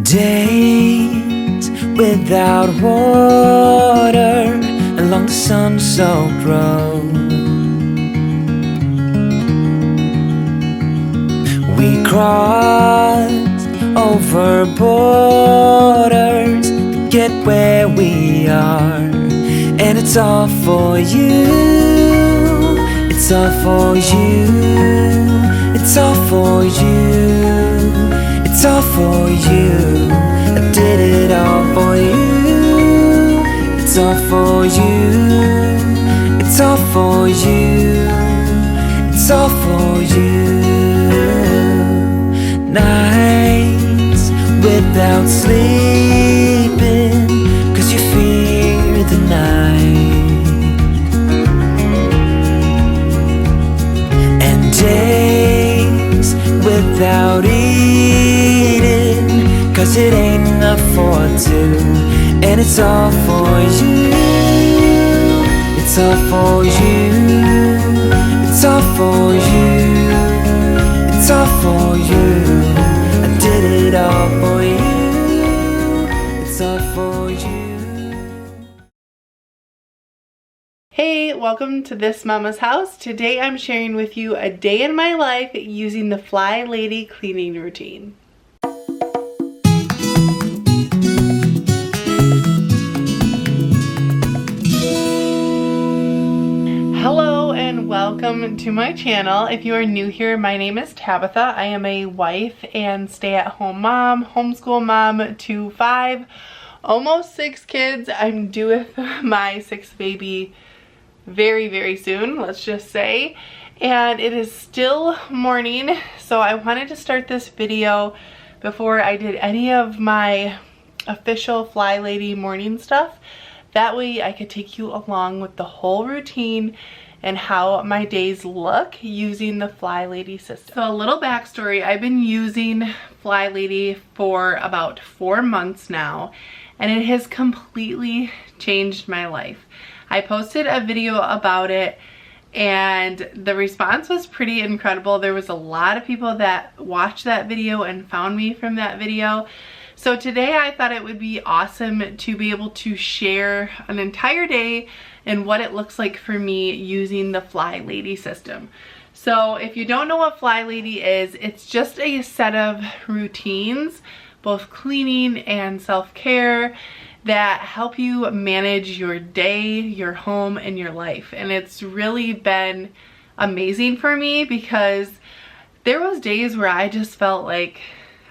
Days without water along the sun-soaked road. We crossed over borders to get where we are, and it's all for you. It's all for you. It's all for you. It's all for you. I did it all for you. It's all for you. It's all for you. It's all for you. Nights without sleeping 'cause you fear the night, and days without eating 'cause it ain't enough for two, and it's all for you. It's all for you. It's all for you. It's all for you. I did it all for you. It's all for you. Hey, welcome to This Mama's House. Today I'm sharing with you a day in my life using the Fly Lady cleaning routine. Hello and welcome to my channel. If you are new here, my name is Tabitha. I am a wife and stay-at-home mom, homeschool mom to 5, almost 6 kids. I'm due with my 6th baby very, very soon, let's just say. And it is still morning, so I wanted to start this video before I did any of my official Fly Lady morning stuff. That way I could take you along with the whole routine and how my days look using the Fly Lady system. So a little backstory, I've been using Fly Lady for about 4 months now, and it has completely changed my life. I posted a video about it and the response was pretty incredible. There was a lot of people that watched that video and found me from that video. So today I thought it would be awesome to be able to share an entire day and what it looks like for me using the Fly Lady system. So if you don't know what Fly Lady is, it's just a set of routines, both cleaning and self-care, that help you manage your day, your home, and your life. And it's really been amazing for me because there was days where I just felt like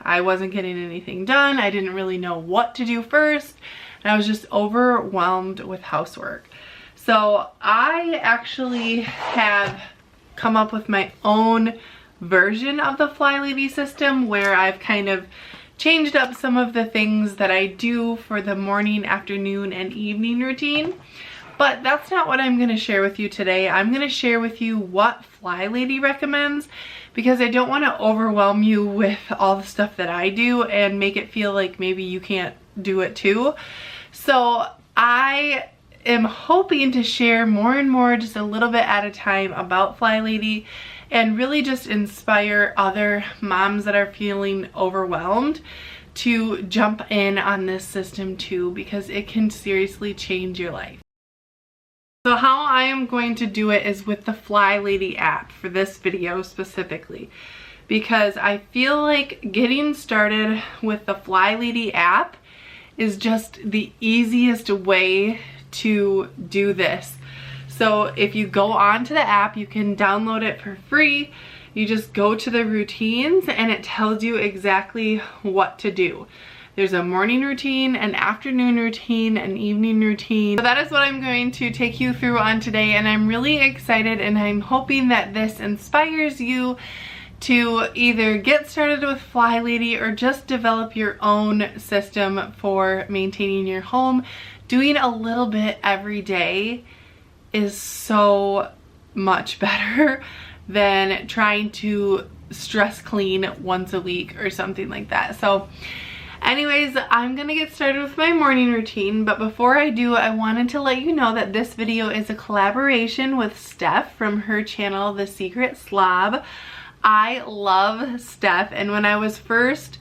I wasn't getting anything done. I didn't really know what to do first, and I was just overwhelmed with housework. So I actually have come up with my own version of the Fly Lady system where I've kind of changed up some of the things that I do for the morning, afternoon, and evening routine. But that's not what I'm going to share with you today. I'm going to share with you what Fly Lady recommends because I don't want to overwhelm you with all the stuff that I do and make it feel like maybe you can't do it too. So I am hoping to share more and more, just a little bit at a time, about Fly Lady and really just inspire other moms that are feeling overwhelmed to jump in on this system too, because it can seriously change your life. So how I am going to do it is with the Fly Lady app for this video specifically, because I feel like getting started with the Fly Lady app is just the easiest way to do this. So if you go onto the app, you can download it for free. You just go to the routines and it tells you exactly what to do. There's a morning routine, an afternoon routine, an evening routine. So that is what I'm going to take you through on today, and I'm really excited and I'm hoping that this inspires you to either get started with Fly Lady or just develop your own system for maintaining your home. Doing a little bit every day is so much better than trying to stress clean once a week or something like that. So anyways, I'm gonna get started with my morning routine, but before I do, I wanted to let you know that this video is a collaboration with Steph from her channel, The Secret Slob. I love Steph, and when I was first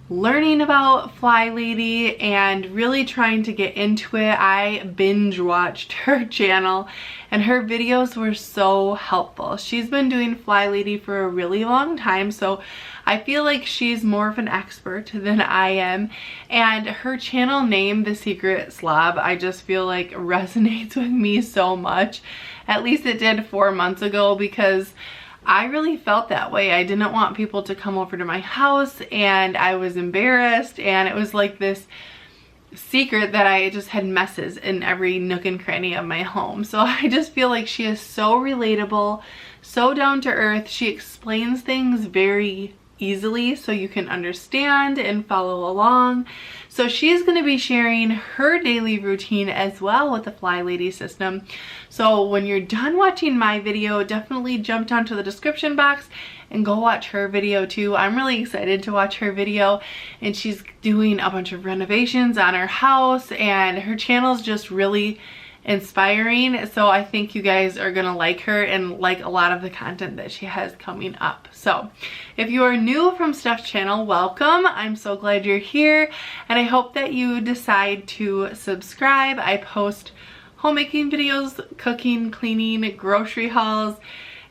learning about Fly Lady and really trying to get into it. I binge watched her channel and her videos were so helpful. She's been doing Fly Lady for a really long time, so I feel like she's more of an expert than I am. And her channel name, The Secret Slob, I just feel like resonates with me so much. At least it did 4 months ago, because I really felt that way. I didn't want people to come over to my house and I was embarrassed, and it was like this secret that I just had messes in every nook and cranny of my home. So I just feel like she is so relatable, so down to earth. She explains things very easily so you can understand and follow along. So she's going to be sharing her daily routine as well with the Fly Lady system. So when you're done watching my video, definitely jump down to the description box and go watch her video too. I'm really excited to watch her video, and she's doing a bunch of renovations on her house, and her channel's just really inspiring. So I think you guys are gonna like her and like a lot of the content that she has coming up. So if you are new from Steph's channel, welcome. I'm so glad you're here, and I hope that you decide to subscribe. I post homemaking videos, cooking, cleaning, grocery hauls,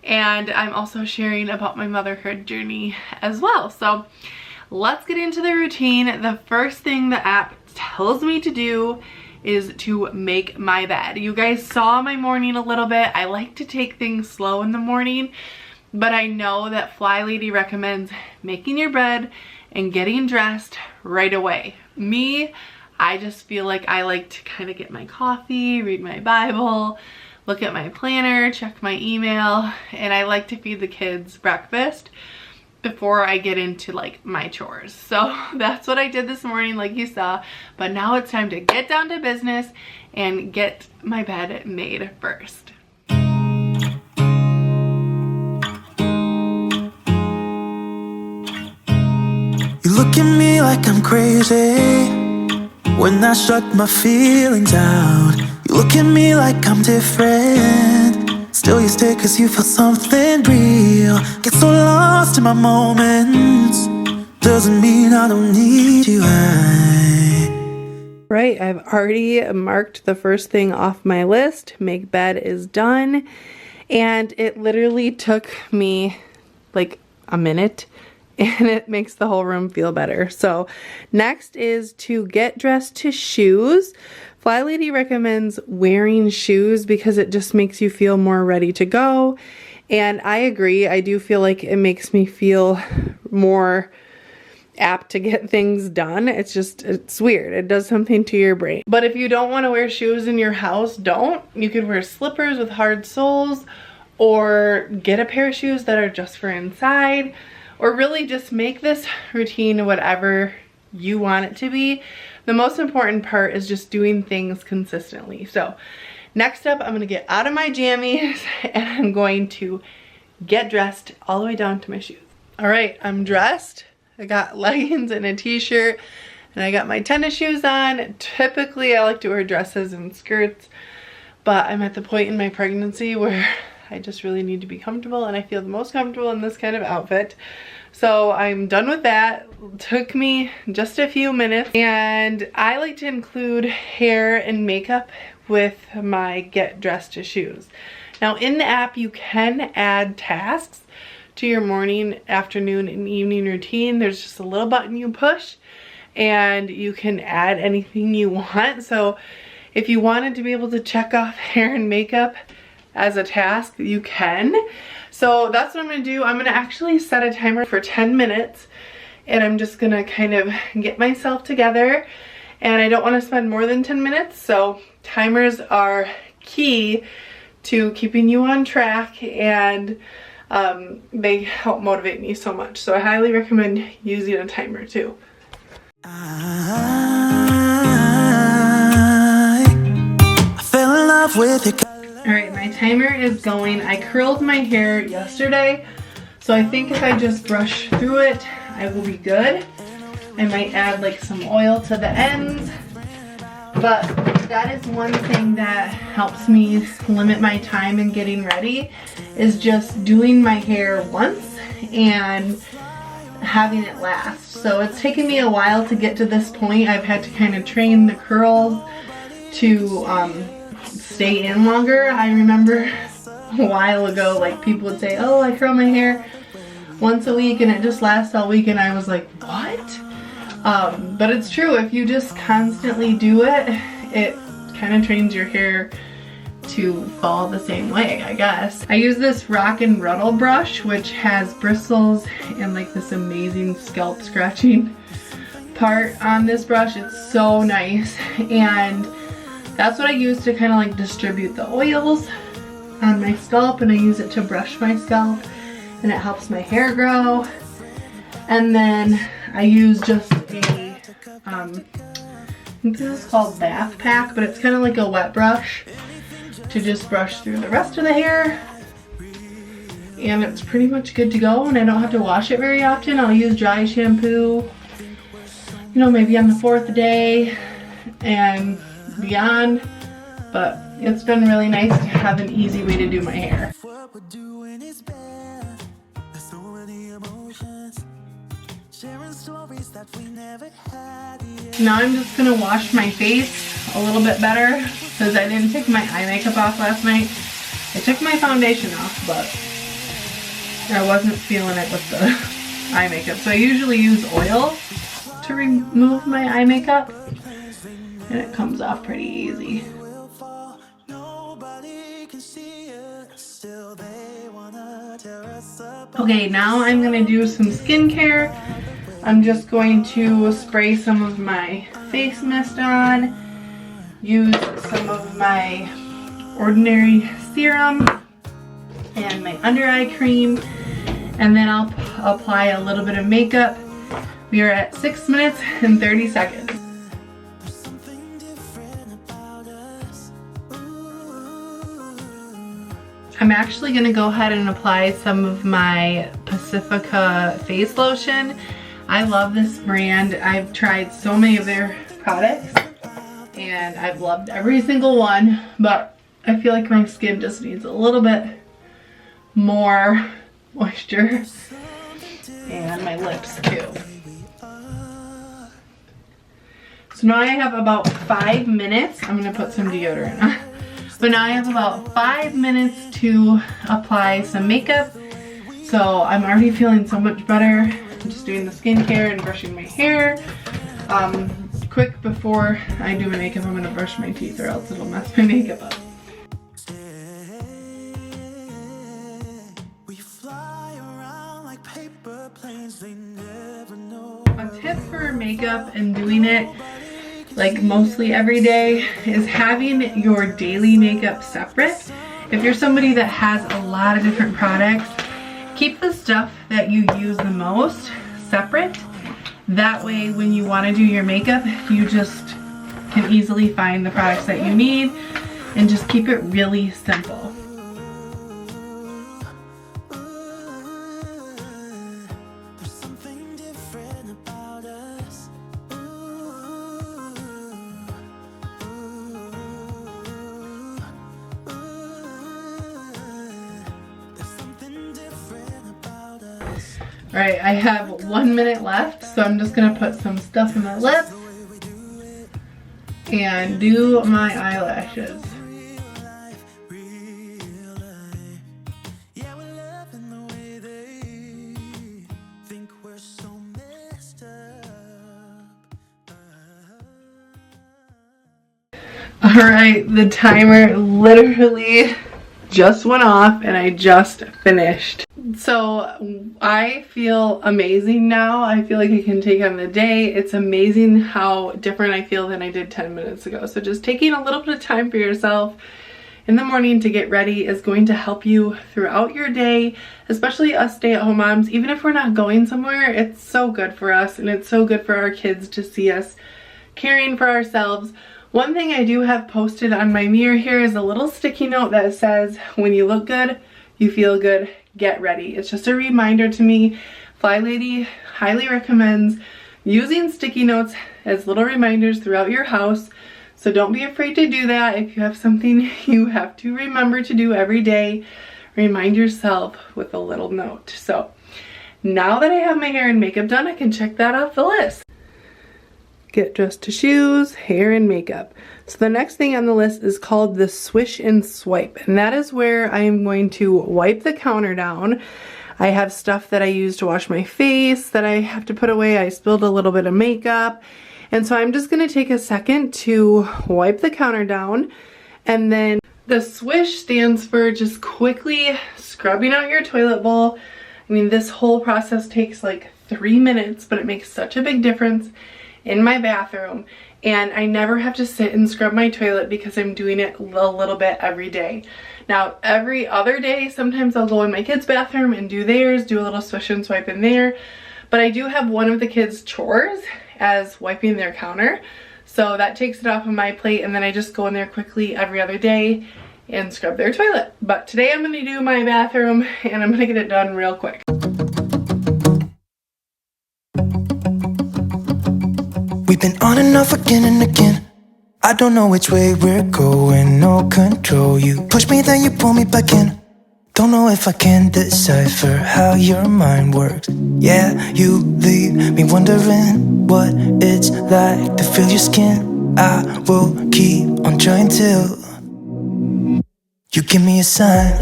and I'm also sharing about my motherhood journey as well. So let's get into the routine. The first thing the app tells me to do is to make my bed. You guys saw my morning a little bit. I like to take things slow in the morning, but I know that Fly Lady recommends making your bed and getting dressed right away. Me, I just feel like I like to kind of get my coffee, read my Bible, look at my planner, check my email, and I like to feed the kids breakfast before I get into like my chores. So that's what I did this morning, like you saw, but now it's time to get down to business and get my bed made first. You look at me like I'm crazy when I shut my feelings out. You look at me like I'm different, still you stay cause you feel something real. Get so lost in my moments, doesn't mean I don't need you. Right, I've already marked the first thing off my list. Make bed is done, and it literally took me like a minute, and it makes the whole room feel better. So next is to get dressed to shoes. Fly Lady recommends wearing shoes because it just makes you feel more ready to go. And I agree. I do feel like it makes me feel more apt to get things done. It's weird. It does something to your brain. But if you don't want to wear shoes in your house, don't. You could wear slippers with hard soles, or get a pair of shoes that are just for inside, or really just make this routine whatever you want it to be. The most important part is just doing things consistently. So next up, I'm gonna get out of my jammies and I'm going to get dressed all the way down to my shoes. All right, I'm dressed. I got leggings and a t-shirt, and I got my tennis shoes on. Typically, I like to wear dresses and skirts, but I'm at the point in my pregnancy where I just really need to be comfortable, and I feel the most comfortable in this kind of outfit. So I'm done with that. It took me just a few minutes, and I like to include hair and makeup with my get dressed to shoes. Now in the app, you can add tasks to your morning, afternoon, and evening routine. There's just a little button you push and you can add anything you want. So if you wanted to be able to check off hair and makeup as a task, you can. So that's what I'm gonna do. I'm gonna actually set a timer for 10 minutes, and I'm just gonna kind of get myself together, and I don't wanna spend more than 10 minutes. So timers are key to keeping you on track, and they help motivate me so much. So I highly recommend using a timer too. I fell in love with it. All right, my timer is going. I curled my hair yesterday, so I think if I just brush through it, I will be good. I might add like some oil to the ends, but that is one thing that helps me limit my time in getting ready, is just doing my hair once and having it last. So it's taken me a while to get to this point. I've had to kind of train the curls to stay in longer. I remember a while ago, like, people would say, oh, I curl my hair once a week and it just lasts all week, and I was like, what? But it's true. If you just constantly do it, it kind of trains your hair to fall the same way, I guess. I use this Rock and Ruddle brush, which has bristles and like this amazing scalp scratching part on this brush. It's so nice, and that's what I use to kind of like distribute the oils on my scalp, and I use it to brush my scalp, and it helps my hair grow. And then I use just a, I think this is called Bath Pack, but it's kind of like a wet brush to just brush through the rest of the hair. And it's pretty much good to go, and I don't have to wash it very often. I'll use dry shampoo, you know, maybe on the 4th day and beyond. But it's been really nice to have an easy way to do my hair. Now I'm just gonna wash my face a little bit better because I didn't take my eye makeup off last night. I took my foundation off, but I wasn't feeling it with the eye makeup. So I usually use oil to remove my eye makeup, and it comes off pretty easy. Okay, now I'm gonna do some skincare. I'm just going to spray some of my face mist on, use some of my Ordinary serum and my under eye cream, and then I'll apply a little bit of makeup. We are at 6 minutes and 30 seconds. I'm actually going to go ahead and apply some of my Pacifica face lotion. I love this brand. I've tried so many of their products and I've loved every single one, but I feel like my skin just needs a little bit more moisture, and my lips too. So now I have about 5 minutes. I'm going to put some deodorant on. But now I have about 5 minutes to apply some makeup. So I'm already feeling so much better. I'm just doing the skincare and brushing my hair. Quick before I do my makeup, I'm going to brush my teeth or else it'll mess my makeup up. A tip for makeup and doing it like mostly every day is having your daily makeup separate. If you're somebody that has a lot of different products, keep the stuff that you use the most separate. That way when you want to do your makeup, you just can easily find the products that you need and just keep it really simple. Alright, I have 1 minute left, so I'm just going to put some stuff in my lips and do my eyelashes. Alright, the timer literally just went off and I just finished. So I feel amazing now. I feel like I can take on the day. It's amazing how different I feel than I did 10 minutes ago. So just taking a little bit of time for yourself in the morning to get ready is going to help you throughout your day, especially us stay-at-home moms. Even if we're not going somewhere, it's so good for us and it's so good for our kids to see us caring for ourselves. One thing I do have posted on my mirror here is a little sticky note that says, when you look good, you feel good, get ready. It's just a reminder to me. Fly Lady highly recommends using sticky notes as little reminders throughout your house. So don't be afraid to do that. If you have something you have to remember to do every day, remind yourself with a little note. So now that I have my hair and makeup done, I can check that off the list. Get dressed to shoes, hair, and makeup. So the next thing on the list is called the swish and swipe, and that is where I am going to wipe the counter down. I have stuff that I use to wash my face that I have to put away. I spilled a little bit of makeup, and so I'm just going to take a second to wipe the counter down. And then the swish stands for just quickly scrubbing out your toilet bowl. I mean, this whole process takes like 3 minutes, but it makes such a big difference in my bathroom. And I never have to sit and scrub my toilet because I'm doing it a little bit every day. Now, every other day, sometimes I'll go in my kids' bathroom and do theirs, do a little swish and swipe in there. But I do have one of the kids' chores as wiping their counter. So that takes it off of my plate, and then I just go in there quickly every other day and scrub their toilet. But today I'm gonna do my bathroom, and I'm gonna get it done real quick. We've been on and off again and again. I don't know which way we're going, no control. You push me, then you pull me back in. Don't know if I can decipher how your mind works. Yeah, you leave me wondering what it's like to feel your skin. I will keep on trying till you give me a sign.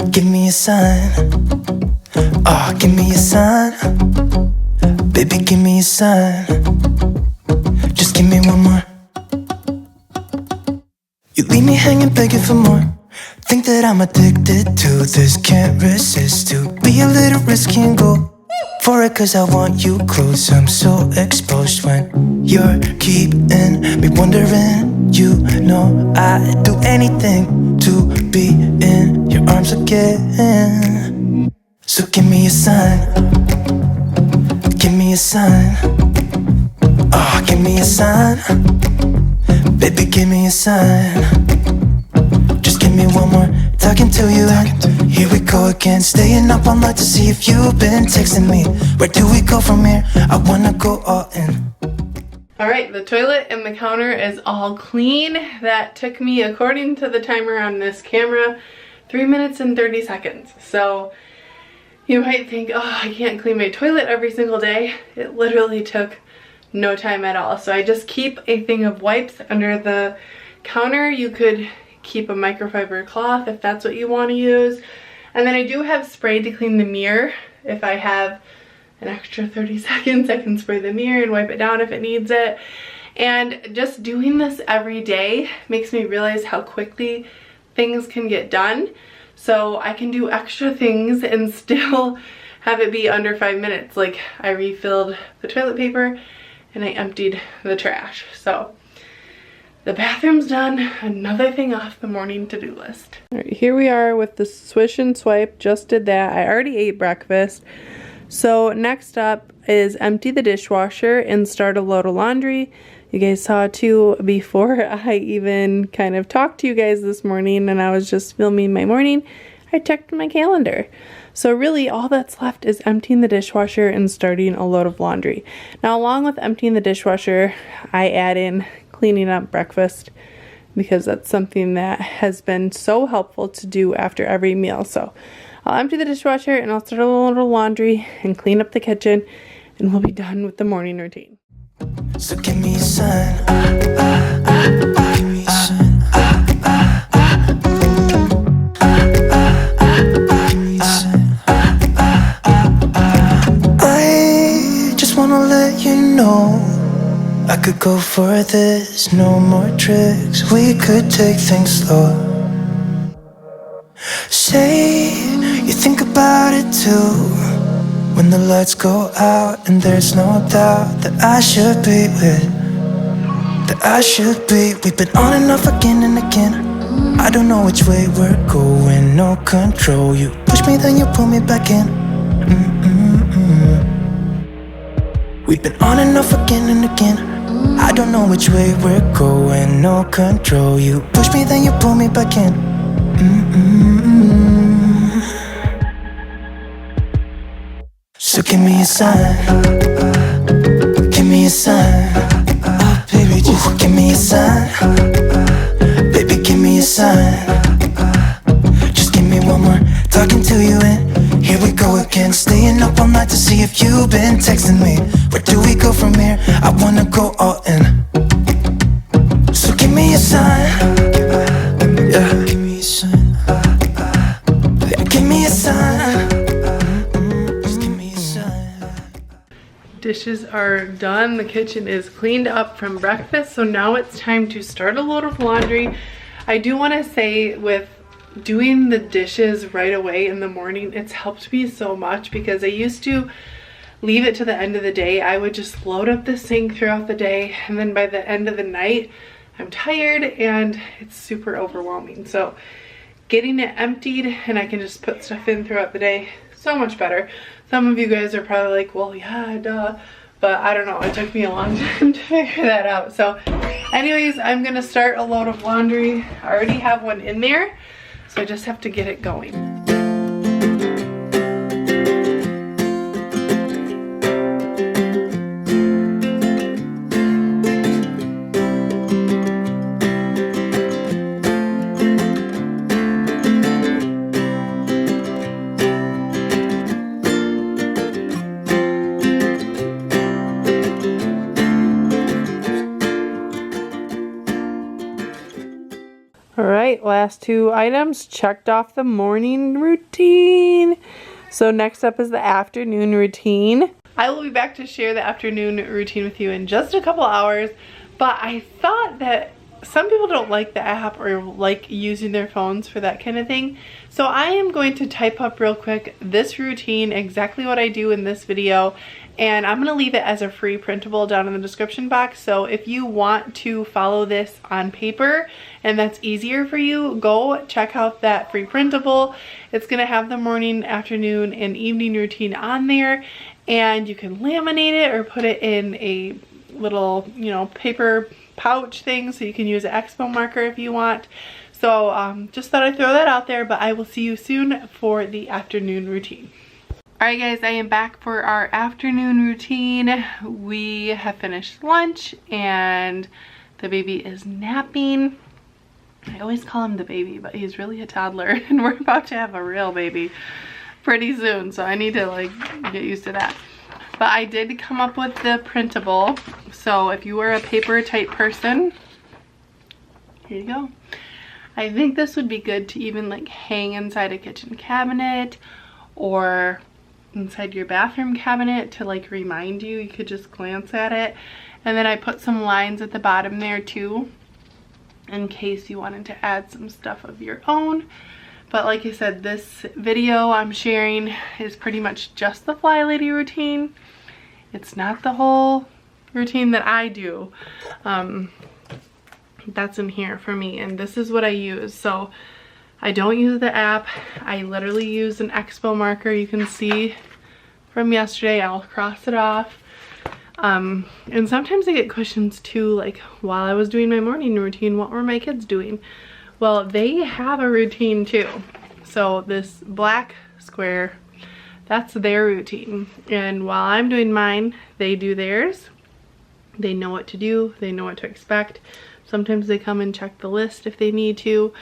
Give me a sign. Oh, give me a sign. Baby, give me a sign. Just give me one more. You leave me hanging, begging for more. Think that I'm addicted to this, can't resist to be a little risky and go for it, cause I want you close. I'm so exposed when you're keeping me wondering. You know I'd do anything to be in your arms again. So give me a sign. Give me a sign. Oh, give me a sign. Baby, give me a sign. Just give me one more, talking to you. Here we go again, staying up all night to see if you've been texting me. Where do we go from here? I wanna go all in. Alright, the toilet and the counter is all clean. That took me, according to the timer on this camera, 3 minutes and 30 seconds. So you might think, oh, I can't clean my toilet every single day. It literally took no time at all. So I just keep a thing of wipes under the counter. You could keep a microfiber cloth if that's what you want to use. And then I do have spray to clean the mirror. If I have an extra 30 seconds, I can spray the mirror and wipe it down if it needs it. And just doing this every day makes me realize how quickly things can get done. So I can do extra things and still have it be under 5 minutes. Like, I refilled the toilet paper and I emptied the trash. So the bathroom's done. Another thing off the morning to-do list. All right, here we are with the swish and swipe. Just did that. I already ate breakfast. So next up is empty the dishwasher and start a load of laundry. You guys saw too before I even kind of talked to you guys this morning and I was just filming my morning, I checked my calendar. So really all that's left is emptying the dishwasher and starting a load of laundry. Now, along with emptying the dishwasher, I add in cleaning up breakfast because that's something that has been so helpful to do after every meal. So I'll empty the dishwasher and I'll start a little laundry and clean up the kitchen and we'll be done with the morning routine. So give me a sign. Give me a sign. I just wanna let you know I could go for this, no more tricks. We could take things slow. Say you think about it too. When the lights go out and there's no doubt that I should be with, that I should be. We've been on and off again and again. I don't know which way we're going, no control. You push me, then you pull me back in. We've been on and off again and again. I don't know which way we're going, no control. You push me, then you pull me back in. So give me a sign. Give me a sign. Oh, baby, just give me a sign. Baby, give me a sign. Just give me one more, talking to you and here we go again, staying up all night to see if you've been texting me. Where do we go from here? I wanna go all in. So give me a sign. Yeah, give me a sign. Yeah, give me a sign. Just give me a sign. Dishes are done. The kitchen is cleaned up from breakfast, so now it's time to start a load of laundry. I do want to say, with doing the dishes right away in the morning, it's helped me so much, because I used to leave it to the end of the day. I would just load up the sink throughout the day, and then by the end of the night I'm tired and it's super overwhelming. So getting it emptied and I can just put stuff in throughout the day, so much better. Some of you guys are probably like, well, yeah, duh, but I don't know, it took me a long time to figure that out. So anyways, I'm gonna start a load of laundry. I already have one in there, so I just have to get it going. Alright, last two items checked off the morning routine. So next up is the afternoon routine. I will be back to share the afternoon routine with you in just a couple hours, but I thought that some people don't like the app or like using their phones for that kind of thing. So I am going to type up real quick this routine, exactly what I do in this video, and I'm going to leave it as a free printable down in the description box. So if you want to follow this on paper and that's easier for you, go check out that free printable. It's going to have the morning, afternoon, and evening routine on there, and you can laminate it or put it in a little, you know, paper pouch thing, so you can use an expo marker if you want. So just thought I'd throw that out there, but I will see you soon for the afternoon routine. Alright guys, I am back for our afternoon routine. We have finished lunch and the baby is napping. I always call him the baby, but he's really a toddler and we're about to have a real baby pretty soon, so I need to like get used to that. But I did come up with the printable, so if you are a paper type person, here you go. I think this would be good to even like hang inside a kitchen cabinet or inside your bathroom cabinet to like remind you. You could just glance at it. And then I put some lines at the bottom there too, in case you wanted to add some stuff of your own. But like I said, this video I'm sharing is pretty much just the Fly Lady routine. It's not the whole routine that I do. That's in here for me, and this is what I use. So I don't use the app. I literally use an expo marker. You can see from yesterday, I'll cross it off. And sometimes I get questions too, like while I was doing my morning routine, what were my kids doing? Well, they have a routine too. So this black square, that's their routine. And while I'm doing mine, they do theirs. They know what to do. They know what to expect. Sometimes they come and check the list if they need to.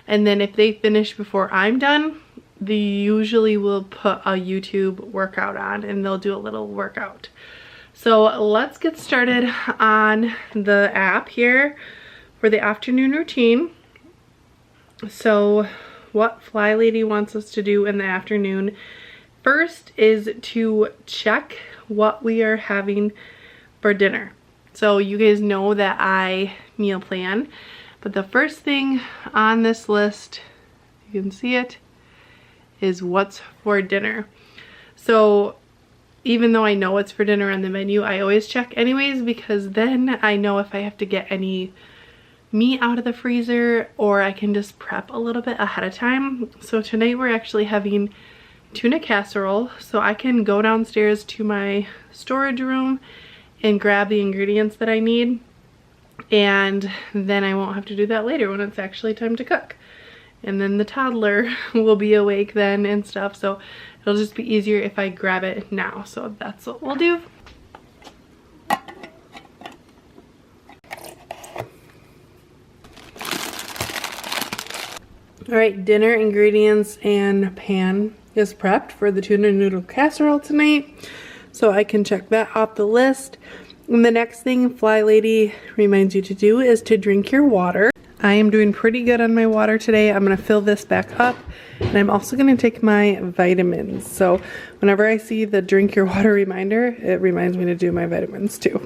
And then if they finish before I'm done, they usually will put a YouTube workout on and they'll do a little workout. So let's get started on the app here for the afternoon routine. So what Fly Lady wants us to do in the afternoon first is to check what we are having for dinner. So you guys know that I meal plan, but the first thing on this list, you can see it, is what's for dinner. So even though I know what's for dinner on the menu, I always check anyways, because then I know if I have to get any meat out of the freezer, or I can just prep a little bit ahead of time. So tonight we're actually having tuna casserole, so I can go downstairs to my storage room and grab the ingredients that I need, and then I won't have to do that later when it's actually time to cook. And then the toddler will be awake then and stuff, so it'll just be easier if I grab it now. So that's what we'll do. All right, dinner ingredients and pan. is prepped for the tuna noodle casserole tonight, so I can check that off the list. And the next thing Fly Lady reminds you to do is to drink your water. I am doing pretty good on my water today. I'm gonna fill this back up, and I'm also gonna take my vitamins. So whenever I see the drink your water reminder, it reminds me to do my vitamins too.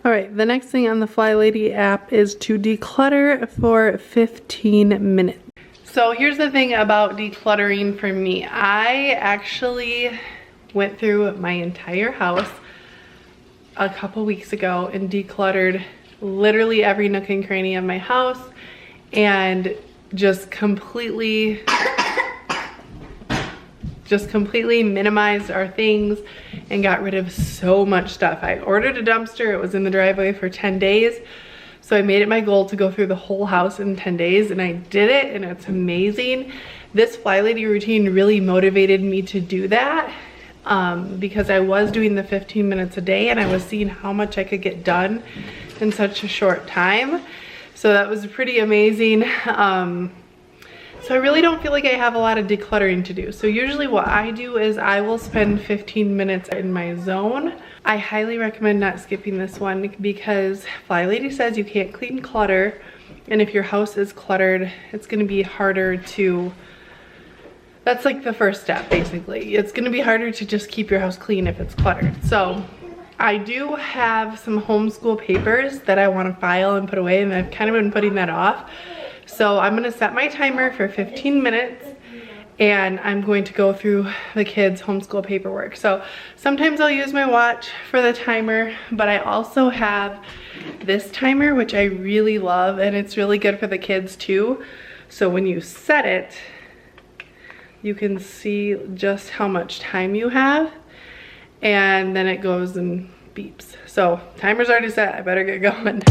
All right, the next thing on the Fly Lady app is to declutter for 15 minutes. So here's the thing about decluttering for me. I actually went through my entire house a couple weeks ago and decluttered literally every nook and cranny of my house and just completely minimized our things and got rid of so much stuff. I ordered a dumpster. It was in the driveway for 10 days. So I made it my goal to go through the whole house in 10 days, and I did it, and it's amazing. This Fly Lady routine really motivated me to do that because I was doing the 15 minutes a day and I was seeing how much I could get done in such a short time. So that was pretty amazing. So I really don't feel like I have a lot of decluttering to do. So usually what I do is I will spend 15 minutes in my zone. I highly recommend not skipping this one because Fly Lady says you can't clean clutter. And if your house is cluttered, it's gonna be harder to, that's like the first step basically. It's gonna be harder to just keep your house clean if it's cluttered. So I do have some homeschool papers that I wanna file and put away, and I've kind of been putting that off. So I'm gonna set my timer for 15 minutes and I'm going to go through the kids' homeschool paperwork. So sometimes I'll use my watch for the timer, but I also have this timer, which I really love, and it's really good for the kids too. So when you set it, you can see just how much time you have, and then it goes and beeps. So timer's already set, I better get going.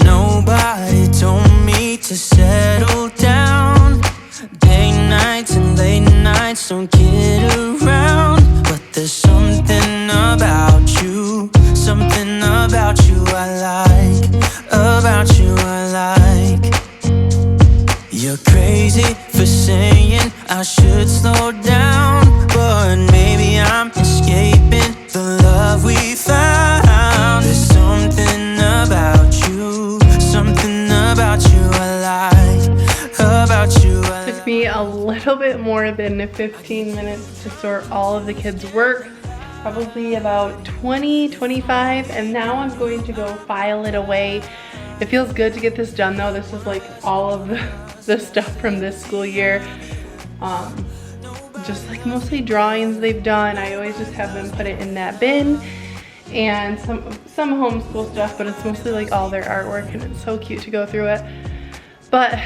Nobody told me to settle down. Day nights and late nights don't get around. But there's something about you I like. About you I like. You're crazy for saying I should slow down, but maybe I'm escaping the love we found. There's something about you I like. About you I like. Took me a little bit more than 15 minutes to sort all of the kids' work, probably about 20-25, and now I'm going to go file it away. It feels good to get this done though. This is like all of the stuff from this school year. Just like mostly drawings they've done. I always just have them put it in that bin, and some homeschool stuff, but it's mostly like all their artwork, and it's so cute to go through it. But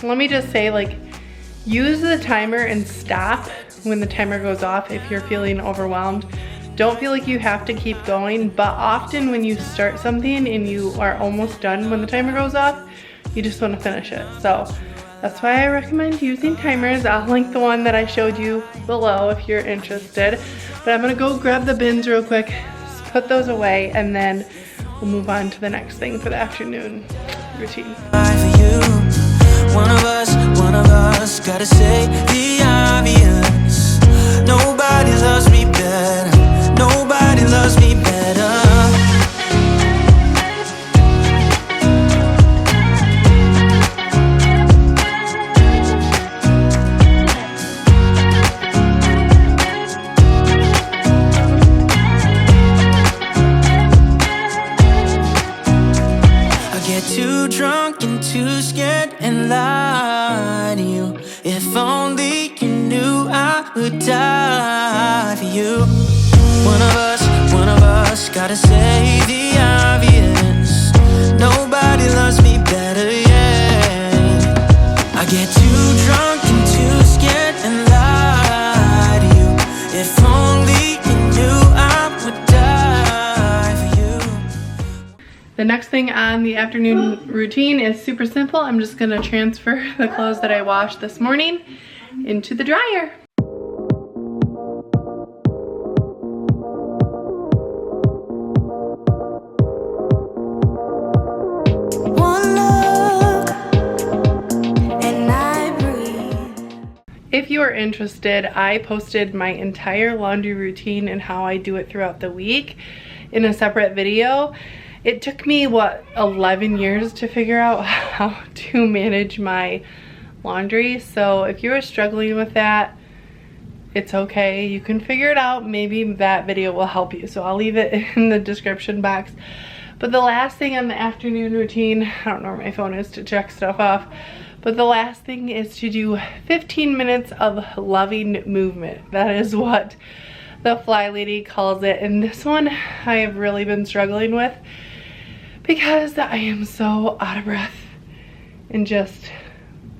let me just say, like, use the timer and stop when the timer goes off if you're feeling overwhelmed. Don't feel like you have to keep going, but often when you start something and you are almost done when the timer goes off, you just want to finish it. So that's why I recommend using timers. I'll link the one that I showed you below if you're interested. But I'm gonna go grab the bins real quick, put those away, and then we'll move on to the next thing for the afternoon routine. One of us gotta say the obvious. Nobody loves me better. Nobody loves me better. I get too drunk and too scared and lie to you. If only you knew I would die for you. One of us gotta say the obvious. Nobody loves me better, yeah. I get too drunk and too scared and lie to you. If only you knew I would die for you. The next thing on the afternoon routine is super simple. I'm just gonna transfer the clothes that I washed this morning into the dryer. you are interested, I posted my entire laundry routine and how I do it throughout the week in a separate video. It took me, what, 11 years to figure out how to manage my laundry. So if you are struggling with that, it's okay. You can figure it out. Maybe that video will help you. So I'll leave it in the description box. But the last thing on the afternoon routine, I don't know where my phone is to check stuff off, but the last thing is to do 15 minutes of loving movement. That is what the Fly Lady calls it. And this one I have really been struggling with because I am so out of breath and just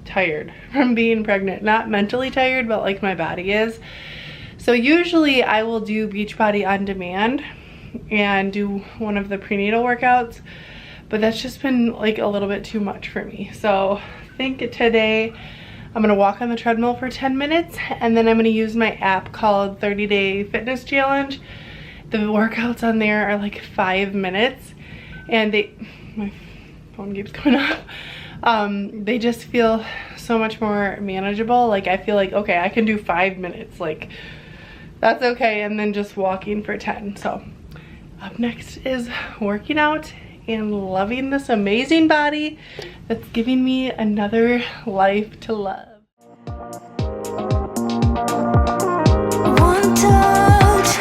tired from being pregnant. Not mentally tired, but like my body is. So usually I will do Beachbody on demand and do one of the prenatal workouts, but that's just been like a little bit too much for me. So I think today I'm gonna walk on the treadmill for 10 minutes and then I'm gonna use my app called 30-Day Fitness Challenge. The workouts on there are like 5 minutes and my phone keeps going off. They just feel so much more manageable. Like I feel like, okay, I can do 5 minutes, like that's okay, and then just walking for 10. So up next is working out and loving this amazing body that's giving me another life to love. One touch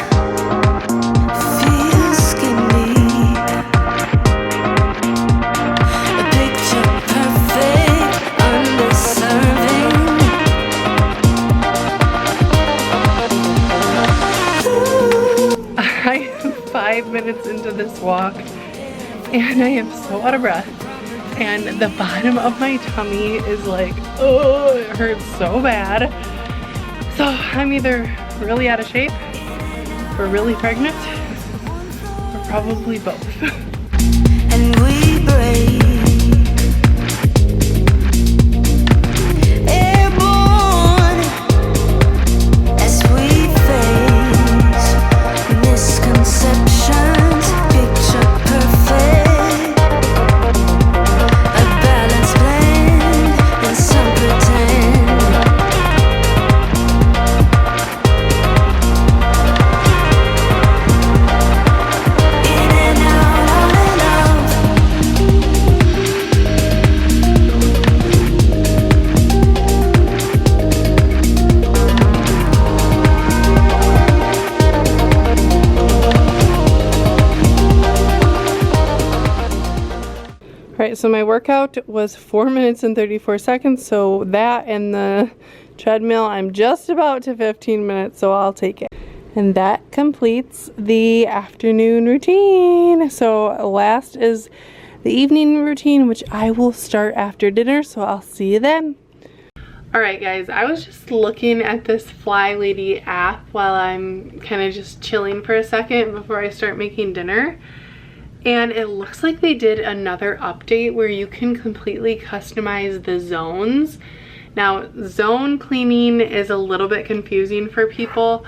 feels skinny. A picture perfect, underserving. I am 5 minutes into this walk and I am so out of breath and the bottom of my tummy is like, oh, it hurts so bad. So I'm either really out of shape or really pregnant or probably both. And we break. Airborne as we face misconceptions, picture perfect. A balance blend and some pretend. In and out, all in love. Alright, so my workout was 4 minutes and 34 seconds, so that and the treadmill, I'm just about to 15 minutes, so I'll take it. And that completes the afternoon routine. So last is the evening routine, which I will start after dinner, so I'll see you then. Alright guys, I was just looking at this Fly Lady app while I'm kind of just chilling for a second before I start making dinner. And it looks like they did another update where you can completely customize the zones. Now, zone cleaning is a little bit confusing for people.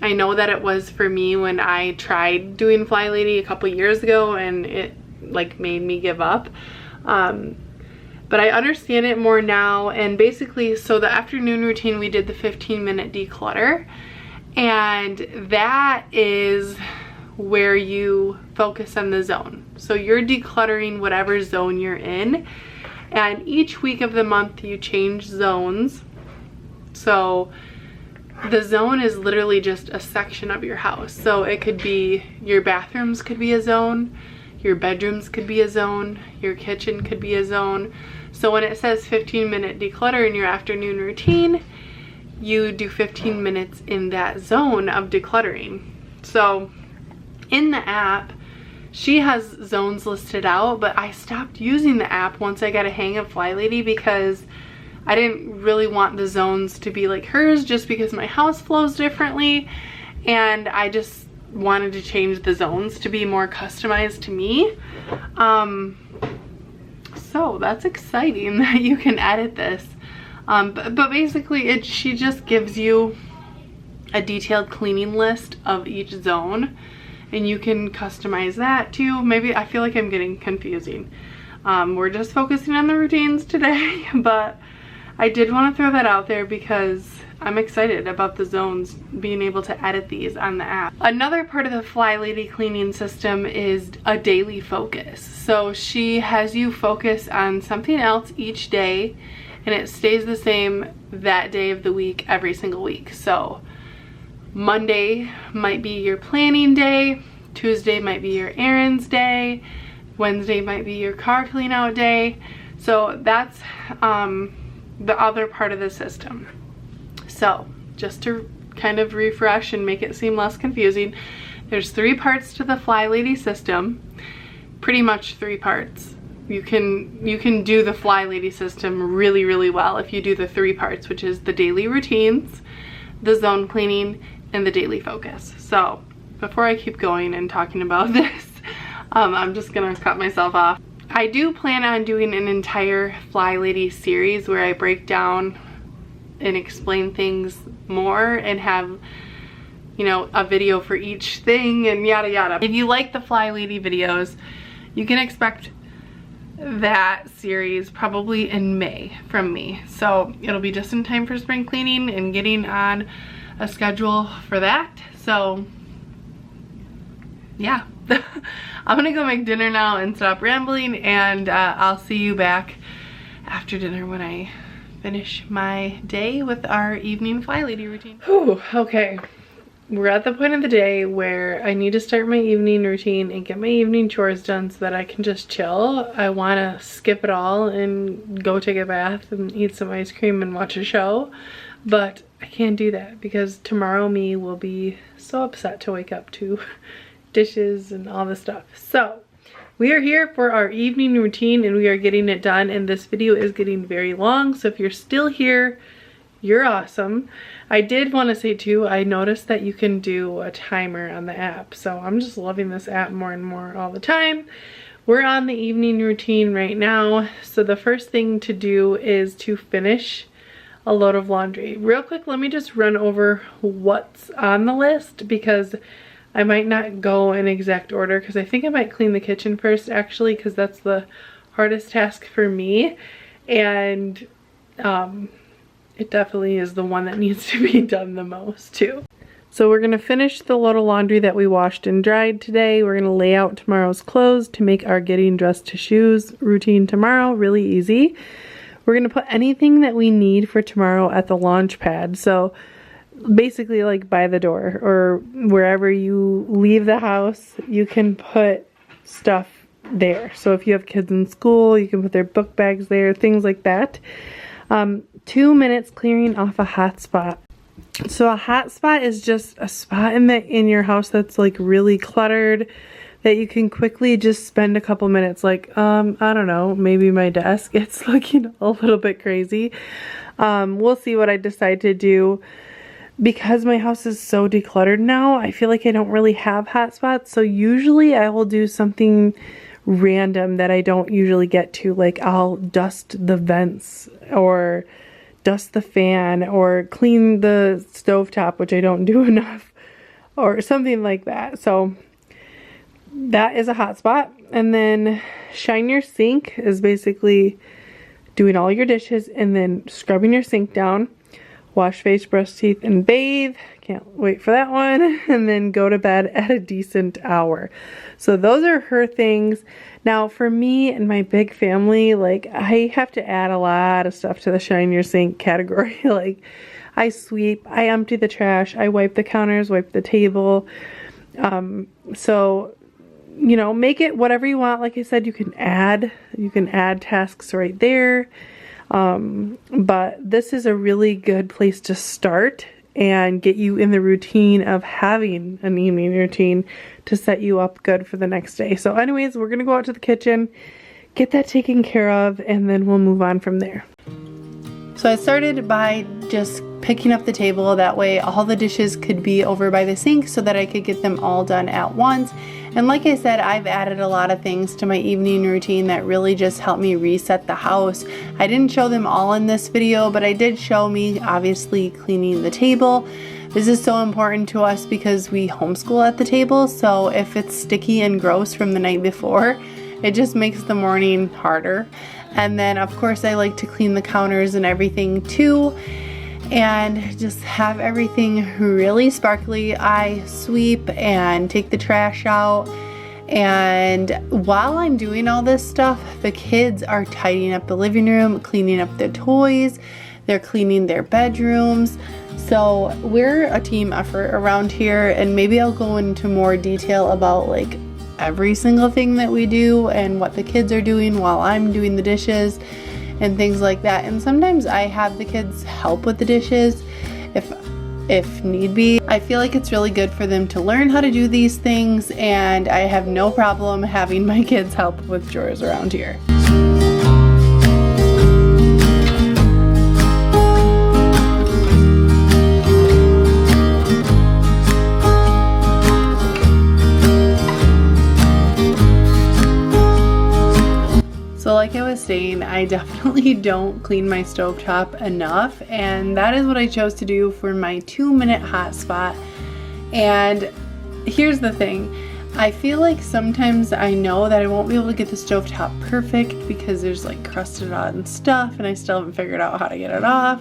I know that it was for me when I tried doing Fly Lady a couple years ago and it like made me give up. But I understand it more now. And basically, so the afternoon routine, we did the 15-minute declutter. And that is where you focus on the zone. So you're decluttering whatever zone you're in, and each week of the month you change zones. So the zone is literally just a section of your house. So it could be your bathrooms could be a zone, your bedrooms could be a zone, your kitchen could be a zone. So when it says 15-minute declutter in your afternoon routine, you do 15 minutes in that zone of decluttering. So in the app, she has zones listed out, but I stopped using the app once I got a hang of Fly Lady because I didn't really want the zones to be like hers just because my house flows differently, and I just wanted to change the zones to be more customized to me. So that's exciting that you can edit this. But basically she just gives you a detailed cleaning list of each zone, and you can customize that too. Maybe I feel like I'm getting confusing. We're just focusing on the routines today, but I did want to throw that out there because I'm excited about the zones, being able to edit these on the app. Another part of the Fly Lady cleaning system is a daily focus. So she has you focus on something else each day, and it stays the same that day of the week every single week. So Monday might be your planning day, Tuesday might be your errands day, Wednesday might be your car clean out day. So that's the other part of the system. So just to kind of refresh and make it seem less confusing, there's 3 parts to the Fly Lady system, pretty much 3 parts. You can do the Fly Lady system really, really well if you do the 3 parts, which is the daily routines, the zone cleaning, and the daily focus. So before I keep going and talking about this, I'm just gonna cut myself off. I do plan on doing an entire Fly Lady series where I break down and explain things more and have, you know, a video for each thing and yada yada. If you like the Fly Lady videos, you can expect that series probably in May from me. So it'll be just in time for spring cleaning and getting on a schedule for that. So yeah. I'm gonna go make dinner now and stop rambling, and I'll see you back after dinner when I finish my day with our evening Fly Lady routine. Whew, okay. We're at the point of the day where I need to start my evening routine and get my evening chores done so that I can just chill. I want to skip it all and go take a bath and eat some ice cream and watch a show, but I can't do that because tomorrow me will be so upset to wake up to dishes and all this stuff. So we are here for our evening routine and we are getting it done, and this video is getting very long, so if you're still here, you're awesome. I did want to say too, I noticed that you can do a timer on the app, so I'm just loving this app more and more all the time. We're on the evening routine right now, so the first thing to do is to finish a load of laundry. Real quick, let me just run over what's on the list because I might not go in exact order, because I think I might clean the kitchen first actually, because that's the hardest task for me, and it definitely is the one that needs to be done the most too. So we're gonna finish the load of laundry that we washed and dried today. We're gonna lay out tomorrow's clothes to make our getting dressed to shoes routine tomorrow really easy. We're gonna put anything that we need for tomorrow at the launch pad. So basically like by the door or wherever you leave the house, you can put stuff there. So if you have kids in school, you can put their book bags there, things like that. 2 minutes clearing off a hot spot. So a hot spot is just a spot in your house that's like really cluttered, that you can quickly just spend a couple minutes, like I don't know, maybe my desk, it's looking a little bit crazy. We'll see what I decide to do. Because my house is so decluttered now, I feel like I don't really have hot spots, so usually I will do something random that I don't usually get to, like I'll dust the vents or dust the fan or clean the stovetop, which I don't do enough, or something like that. So that is a hot spot. And then shine your sink is basically doing all your dishes and then scrubbing your sink down. Wash face, brush teeth, and bathe. Can't wait for that one. And then go to bed at a decent hour. So those are her things. Now for me and my big family, like I have to add a lot of stuff to the shine your sink category. Like I sweep, I empty the trash, I wipe the counters, wipe the table. So, you know, make it whatever you want. Like I said, you can add tasks right there. But this is a really good place to start and get you in the routine of having an evening routine to set you up good for the next day. So anyways, we're gonna go out to the kitchen, get that taken care of, and then we'll move on from there. So I started by just picking up the table. That way all the dishes could be over by the sink so that I could get them all done at once. And like I said, I've added a lot of things to my evening routine that really just help me reset the house. I didn't show them all in this video, but I did show me obviously cleaning the table. This is so important to us because we homeschool at the table, so if it's sticky and gross from the night before, it just makes the morning harder. And then of course I like to clean the counters and everything too. and just have everything really sparkly. I sweep and take the trash out, and while I'm doing all this stuff, the kids are tidying up the living room, cleaning up their toys, they're cleaning their bedrooms. So we're a team effort around here, and maybe I'll go into more detail about like every single thing that we do and what the kids are doing while I'm doing the dishes and things like that. And sometimes I have the kids help with the dishes if need be. I feel like it's really good for them to learn how to do these things, and I have no problem having my kids help with chores around here. So like I was saying, I definitely don't clean my stovetop enough, and that is what I chose to do for my 2-minute hot spot. And here's the thing, I feel like sometimes I know that I won't be able to get the stovetop perfect because there's like crusted on stuff and I still haven't figured out how to get it off.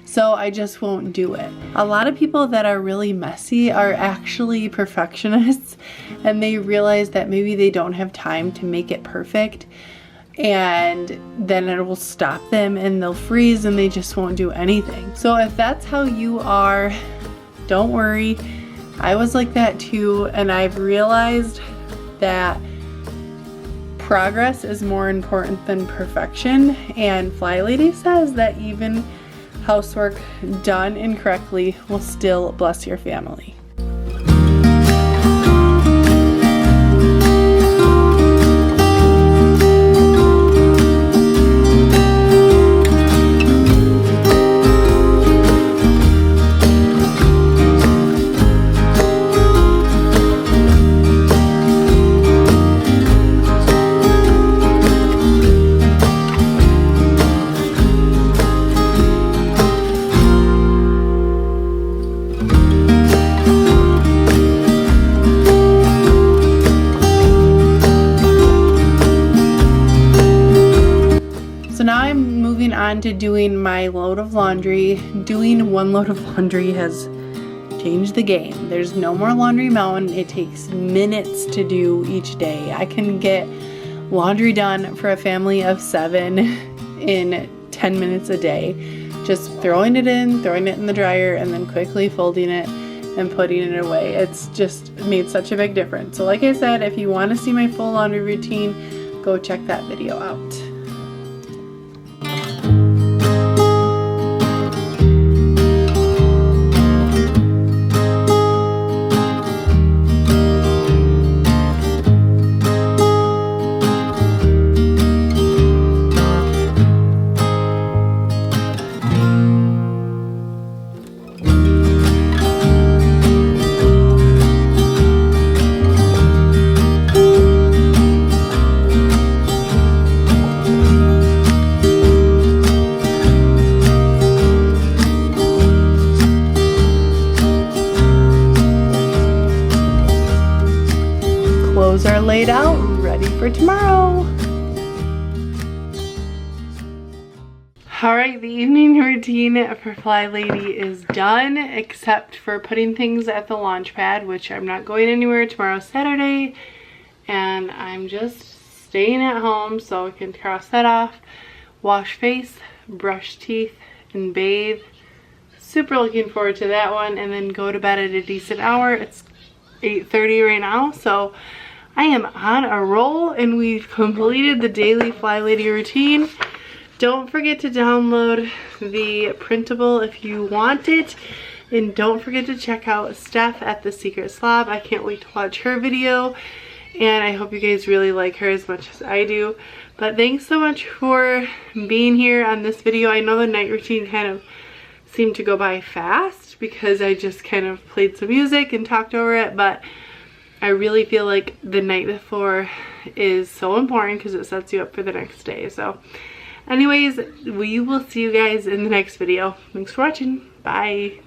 So I just won't do it. A lot of people that are really messy are actually perfectionists, and they realize that maybe they don't have time to make it perfect, and then it will stop them and they'll freeze and they just won't do anything. So if that's how you are, don't worry. I was like that too, and I've realized that progress is more important than perfection, and Fly Lady says that even housework done incorrectly will still bless your family. On to doing my load of laundry. Doing 1 load of laundry has changed the game. There's no more laundry mountain. It takes minutes to do each day. I can get laundry done for a family of 7 in 10 minutes a day. Just throwing it in the dryer, and then quickly folding it and putting it away. It's just made such a big difference. So like I said, if you want to see my full laundry routine, go check that video out. Clothes are laid out, ready for tomorrow. Alright, the evening routine for Fly Lady is done, except for putting things at the launch pad, which I'm not going anywhere. Tomorrow's Saturday, and I'm just staying at home, so I can cross that off. Wash face, brush teeth, and bathe. Super looking forward to that one, and then go to bed at a decent hour. It's 8:30 right now, so I am on a roll, and we've completed the daily Fly Lady routine. Don't forget to download the printable if you want it, and don't forget to check out Steph at The Secret Slob. I can't wait to watch her video, and I hope you guys really like her as much as I do. But thanks so much for being here on this video. I know the night routine kind of seemed to go by fast because I just kind of played some music and talked over it, but I really feel like the night before is so important because it sets you up for the next day. So anyways, we will see you guys in the next video. Thanks for watching. Bye.